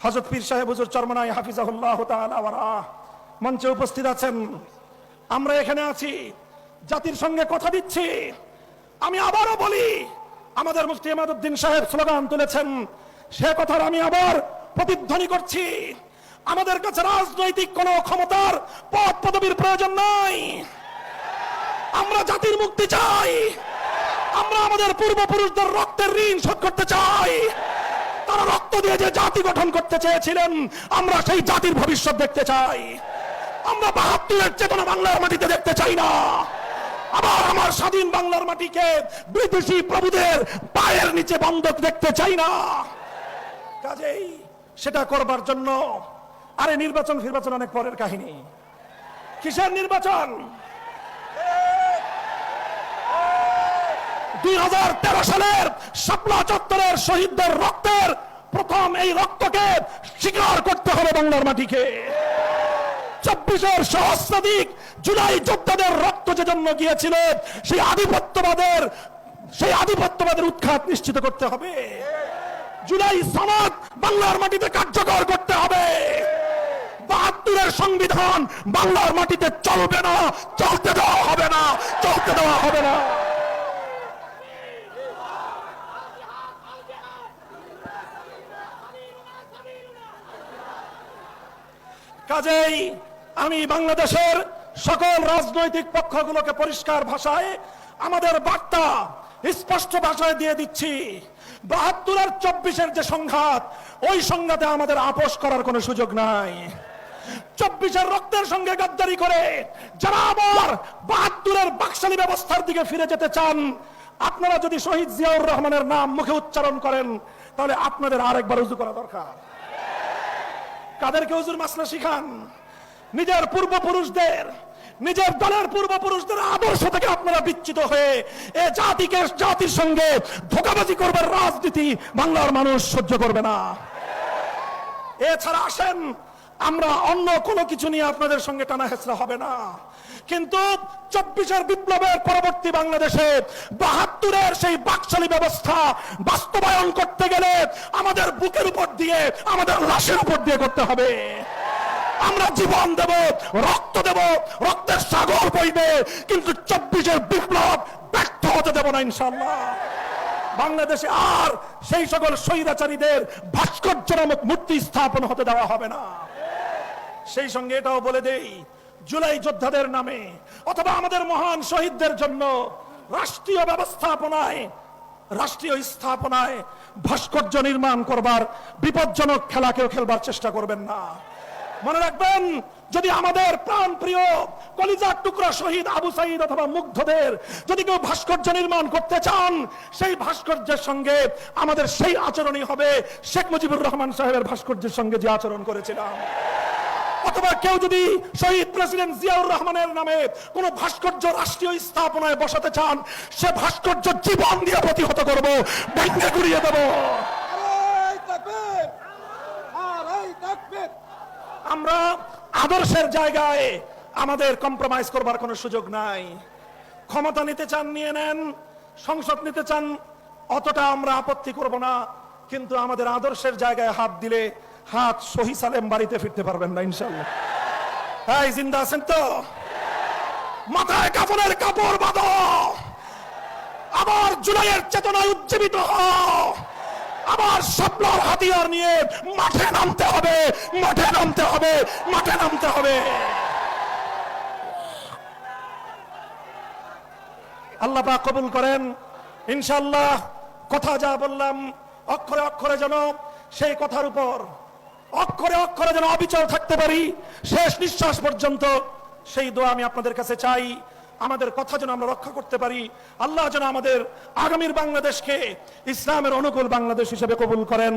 হযরত পীর সাহেব হুজুর চরমনাই হাফিজাহুল্লাহ তাআলা ওয়া রাহ মঞ্চে উপস্থিত আছেন। আমরা এখানে আছি, জাতির সঙ্গে কথা দিচ্ছি। আমি আবারও বলি, আমাদের মুফতি ইমাদউদ্দিন সাহেব স্লোগান তুলেছেন, সে কথার আমি আবার প্রতিধ্বনি করছি। আমাদের কাছে রাজনৈতিক কোনো ক্ষমতার পদ পদবীর প্রয়োজন নাই। আমরা জাতির মুক্তি চাই। আমরা আমাদের পূর্বপুরুষদের রক্তের ঋণ শোধ করতে চাই। তারা রক্ত দিয়ে যে জাতি গঠন করতে চেয়েছিলেন, আমরা সেই জাতির ভবিষ্যৎ দেখতে চাই। আমরা ৭২-এর চেতনা বাংলার মাটিতে দেখতে চাই না। আবার আমার স্বাধীন বাংলার মাটিকে বিদেশি প্রভুদের পায়ের নিচে বন্ধক দেখতে চাই না। কাজেই সেটা করবার জন্য, আরে নির্বাচন ফির্বাচন অনেক পরের কাহিনী। কিসের নির্বাচন? ২০১৩ সালের শাপলা চত্বরের শহীদদের রক্তের প্রথম এই রক্তকে স্বীকার করতে হবে বাংলার মাটিকে। ২৪-এর সহস্রাধিক জুলাই যোদ্ধাদের রক্ত যে জন্য গিয়েছিল, সেই আধিপত্যবাদের উৎখাত নিশ্চিত করতে হবে। জুলাই সনদ বাংলার মাটিতে কার্যকর করতে হবে। ৭২-এর সংবিধান বাংলার মাটিতে চলবে না, চলতে দেওয়া হবে না, চলতে দেওয়া হবে না। কাজেই আমি বাংলাদেশের সকল রাজনৈতিক পক্ষগুলোকে পরিষ্কার ভাষায় আমাদের বার্তা স্পষ্ট ভাষায় দিয়ে দিচ্ছি। ৭২ আর ২৪-এর যে সংঘাত, ওই সংঘাতে আমাদের আপোষ করার কোনো সুযোগ নাই। ২৪-এর রক্তের সঙ্গে গাদ্দারি করে যারা আবার ৭২-এর বাকশালী ব্যবস্থার দিকে ফিরে যেতে চান, আপনারা যদি শহীদ জিয়াউর রহমানের নাম মুখে উচ্চারণ করেন, তাহলে আপনাদের আরেকবার উযু করা দরকার। কাদেরকে হুজুর মাসলা শিখান? নিজের পূর্বপুরুষদের, নিজের দলের পূর্বপুরুষদের আদর্শ থেকে আপনারা বিচ্যুত হয়ে এ জাতির সঙ্গে ধোঁকাবাজি করবার রাজনীতি বাংলার মানুষ সহ্য করবে না। এছাড়া আসেন, আমরা অন্য কোনো কিছু নিয়ে আপনাদের সঙ্গে টানা হেঁচড়া হবে না। কিন্তু ২৪-এর বিপ্লবের পরবর্তী বাংলাদেশে ৭২-এর সেই বাকশালী ব্যবস্থা বাস্তবায়ন করতে গেলে আমাদের বুকের উপর দিয়ে, আমাদের লাশের উপর দিয়ে করতে হবে। আমরা জীবন দেব, রক্ত দেব, রক্তের সাগর বইবে, কিন্তু ২৪-এর বিপ্লব ব্যর্থ হতে দেব না ইনশাআল্লাহ। বাংলাদেশে আর সেই সকল স্বৈরাচারীদের ভাস্কর্য নামক মূর্তি স্থাপন হতে দেওয়া হবে না। সেই সঙ্গে এটাও বলে দেই, জুলাই যোদ্ধাদের নামে অথবা আমাদের মহান শহীদদের জন্য রাষ্ট্রীয় স্থাপনায় ভাস্কর্য নির্মাণ করবার বিপজ্জনক খেলাকেও খেলবার চেষ্টা করবেন না। মনে রাখবেন, যদি আমাদের প্রাণ প্রিয় কলিজার টুকরা শহীদ আবু সাঈদ অথবা মুগ্ধদের যদি কেউ ভাস্কর্য নির্মাণ করতে চান, সেই ভাস্কর্যের সঙ্গে আমাদের সেই আচরণই হবে শেখ মুজিবুর রহমান সাহেবের ভাস্কর্যের সঙ্গে যে আচরণ করেছিলাম। অথবা কেউ যদি শহীদ প্রেসিডেন্ট জিয়াউর রহমানের নামে কোন ভাস্কর্য রাষ্ট্রীয় স্থাপনায় বসাতে চান, সে ভাস্কর্য জীবন দিয়ে প্রতিহত করব, ভেঙে গুড়িয়ে দেব। আমরা আদর্শের জায়গায় আমাদের কম্প্রোমাইজ করবার কোনো সুযোগ নাই। ক্ষমতা নিতে চান নিয়ে নেন, সংসদ নিতে চান, অতটা আমরা আপত্তি করব না। কিন্তু আমাদের আদর্শের জায়গায় হাত দিলে হাত সহি সালেম বাড়িতে ফিরতে পারবেন না ইনশাআল্লাহ। হ্যাঁ, জিন্দা আছেন তো? মাথায় কাফনের কাপড় বাঁধো, আবার জুলাইয়ের চেতনায় উজ্জীবিত হও, আবার শাপলার হাতিয়ার নিয়ে মাঠে নামতে হবে, মাঠে নামতে হবে, মাঠে নামতে হবে। আল্লাহ পাক কবুল করেন ইনশাআল্লাহ। কথা যা বললাম, অক্ষরে অক্ষরে যেন সেই কথার উপর অক্ষরে অক্ষরে যেন অবিচল থাকতে পারি শেষ নিঃশ্বাস পর্যন্ত, সেই দোয়া আমি আপনাদের কাছে চাই। আমাদের কথা যেন আমরা রক্ষা করতে পারি। আল্লাহ যেন আমাদের আগামীর বাংলাদেশকে ইসলামের অনুকূল বাংলাদেশ হিসেবে কবুল করেন।